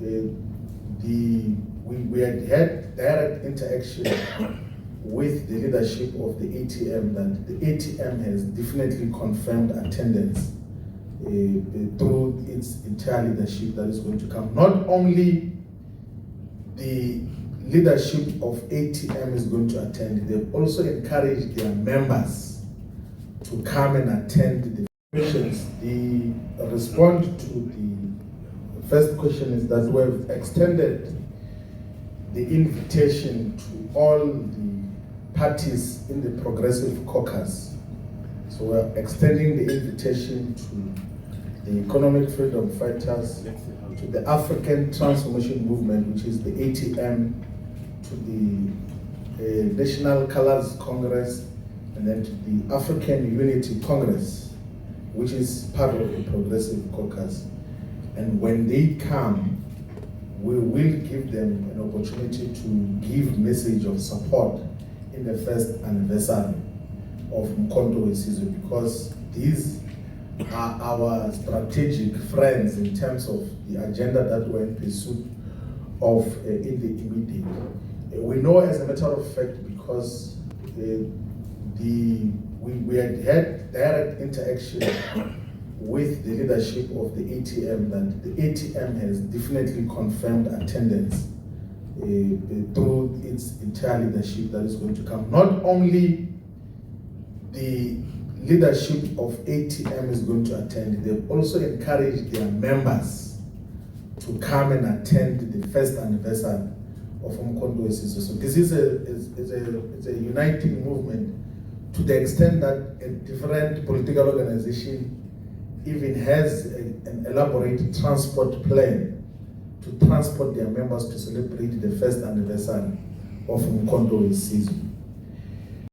we had direct interaction with the leadership of the ATM that the ATM has definitely confirmed attendance through its entire leadership that is going to come. Not only the leadership of ATM is going to attend, they've also encouraged their members to come and attend the questions. The response to the first question is that we have extended the invitation to all the parties in the Progressive Caucus. So we're extending the invitation to the Economic Freedom Fighters, to the African Transformation Movement, which is the ATM, to the National Colors Congress, and then to the African Unity Congress, which is part of the Progressive Caucus. And when they come, we will give them an opportunity to give message of support in the first anniversary of Mkhonto we Sizwe, because these are our strategic friends in terms of the agenda that we're in pursuit of in the immediate. We know, as a matter of fact, because we had direct interaction with the leadership of the ATM that the ATM has definitely confirmed attendance through its entire leadership that is going to come. Not only the leadership of ATM is going to attend, they've also encouraged their members to come and attend the first anniversary of Mkhonto we Sizwe. So this is a uniting movement to the extent that a different political organization even has an elaborate transport plan to transport their members to celebrate the first anniversary of Mkhonto we Sizwe.